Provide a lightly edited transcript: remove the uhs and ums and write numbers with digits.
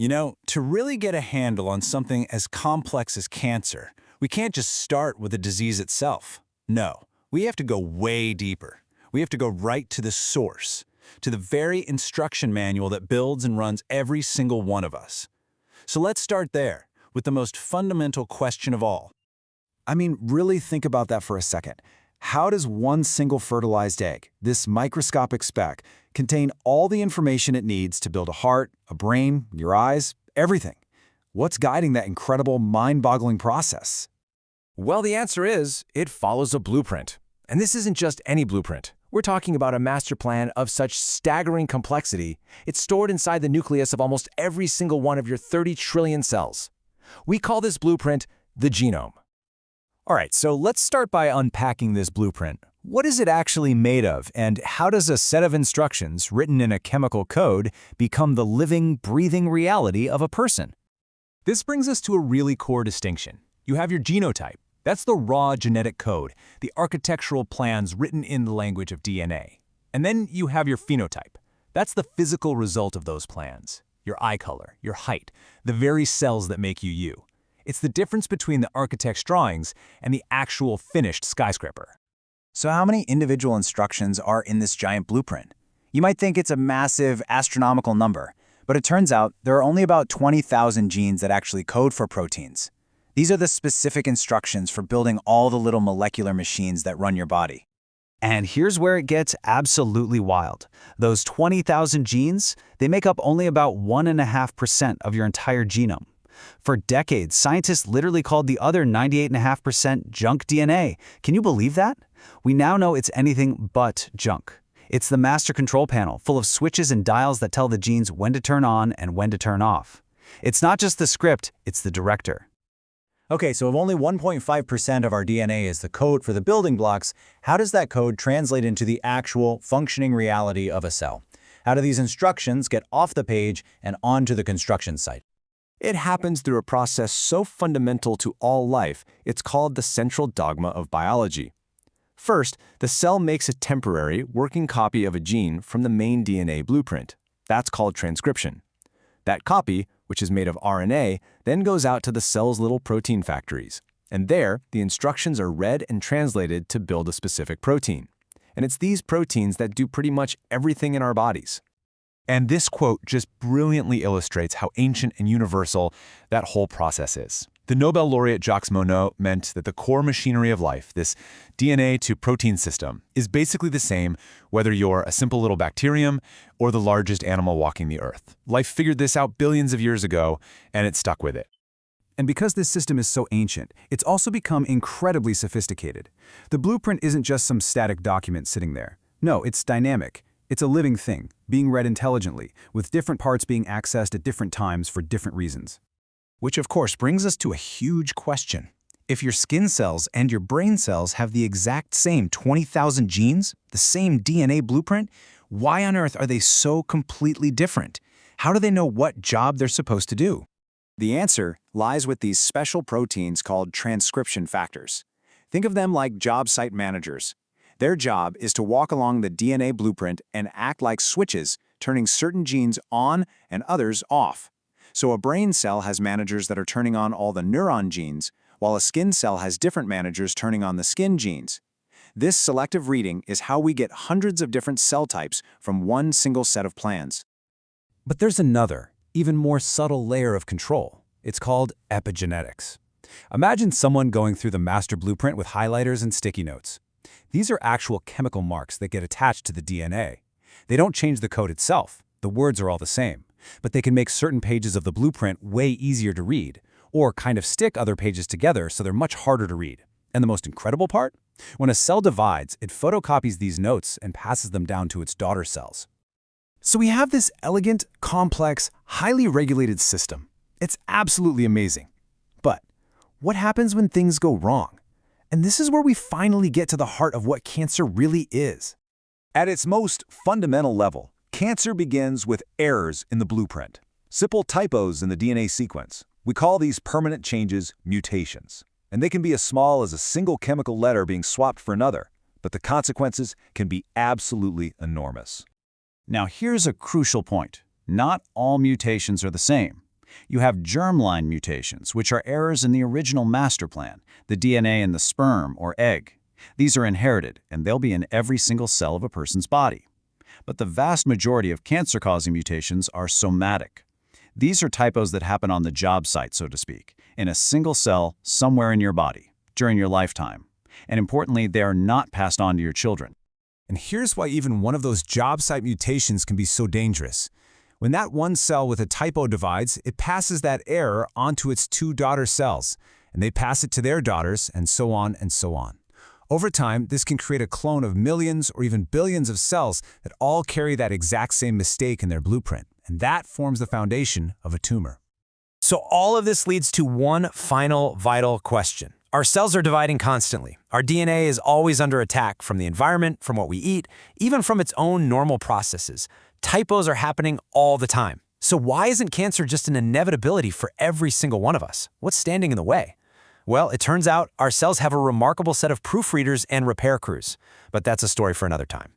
To really get a handle on something as complex as cancer, we can't just start with the disease itself. No, we have to go way deeper. We have to go right to the source, to the very instruction manual that builds and runs every single one of us. So let's start there, with the most fundamental question of all. I mean, really think about that for a second. How does one single fertilized egg, this microscopic speck, contain all the information it needs to build a heart, a brain, your eyes, everything? What's guiding that incredible, mind-boggling process? Well, the answer is, it follows a blueprint. And this isn't just any blueprint. We're talking about a master plan of such staggering complexity, it's stored inside the nucleus of almost every single one of your 30 trillion cells. We call this blueprint the genome. All right, so let's start by unpacking this blueprint. What is it actually made of, and how does a set of instructions written in a chemical code become the living, breathing reality of a person? This brings us to a really core distinction. You have your genotype. That's the raw genetic code, the architectural plans written in the language of DNA. And then you have your phenotype. That's the physical result of those plans. Your eye color, your height, the very cells that make you you. It's the difference between the architect's drawings and the actual finished skyscraper. So how many individual instructions are in this giant blueprint? You might think it's a massive, astronomical number, but it turns out there are only about 20,000 genes that actually code for proteins. These are the specific instructions for building all the little molecular machines that run your body. And here's where it gets absolutely wild. Those 20,000 genes, they make up only about 1.5% of your entire genome. For decades, scientists literally called the other 98.5% junk DNA. Can you believe that? We now know it's anything but junk. It's the master control panel, full of switches and dials that tell the genes when to turn on and when to turn off. It's not just the script, it's the director. Okay, so if only 1.5% of our DNA is the code for the building blocks, how does that code translate into the actual functioning reality of a cell? How do these instructions get off the page and onto the construction site? It happens through a process so fundamental to all life, it's called the central dogma of biology. First, the cell makes a temporary, working copy of a gene from the main DNA blueprint. That's called transcription. That copy, which is made of RNA, then goes out to the cell's little protein factories. And there, the instructions are read and translated to build a specific protein. And it's these proteins that do pretty much everything in our bodies. And this quote just brilliantly illustrates how ancient and universal that whole process is. The Nobel laureate Jacques Monod meant that the core machinery of life, this DNA to protein system, is basically the same whether you're a simple little bacterium or the largest animal walking the earth. Life figured this out billions of years ago, and it stuck with it. And because this system is so ancient, it's also become incredibly sophisticated. The blueprint isn't just some static document sitting there. No, it's dynamic. It's a living thing, being read intelligently, with different parts being accessed at different times for different reasons. Which of course brings us to a huge question. If your skin cells and your brain cells have the exact same 20,000 genes, the same DNA blueprint, why on earth are they so completely different? How do they know what job they're supposed to do? The answer lies with these special proteins called transcription factors. Think of them like job site managers. Their job is to walk along the DNA blueprint and act like switches, turning certain genes on and others off. So a brain cell has managers that are turning on all the neuron genes, while a skin cell has different managers turning on the skin genes. This selective reading is how we get hundreds of different cell types from one single set of plans. But there's another, even more subtle layer of control. It's called epigenetics. Imagine someone going through the master blueprint with highlighters and sticky notes. These are actual chemical marks that get attached to the DNA. They don't change the code itself. The words are all the same. But they can make certain pages of the blueprint way easier to read, or kind of stick other pages together so they're much harder to read. And the most incredible part? When a cell divides, it photocopies these notes and passes them down to its daughter cells. So we have this elegant, complex, highly regulated system. It's absolutely amazing. But what happens when things go wrong? And this is where we finally get to the heart of what cancer really is. At its most fundamental level, cancer begins with errors in the blueprint, simple typos in the DNA sequence. We call these permanent changes mutations, and they can be as small as a single chemical letter being swapped for another, but the consequences can be absolutely enormous. Now here's a crucial point. Not all mutations are the same. You have germline mutations, which are errors in the original master plan, the DNA in the sperm or egg. These are inherited, and they'll be in every single cell of a person's body. But the vast majority of cancer-causing mutations are somatic. These are typos that happen on the job site, so to speak, in a single cell somewhere in your body, during your lifetime. And importantly, they are not passed on to your children. And here's why even one of those job site mutations can be so dangerous. When that one cell with a typo divides, it passes that error onto its two daughter cells, and they pass it to their daughters, and so on and so on. Over time, this can create a clone of millions or even billions of cells that all carry that exact same mistake in their blueprint, and that forms the foundation of a tumor. So all of this leads to one final vital question. Our cells are dividing constantly. Our DNA is always under attack from the environment, from what we eat, even from its own normal processes. Typos are happening all the time. So why isn't cancer just an inevitability for every single one of us? What's standing in the way? Well, it turns out our cells have a remarkable set of proofreaders and repair crews. But that's a story for another time.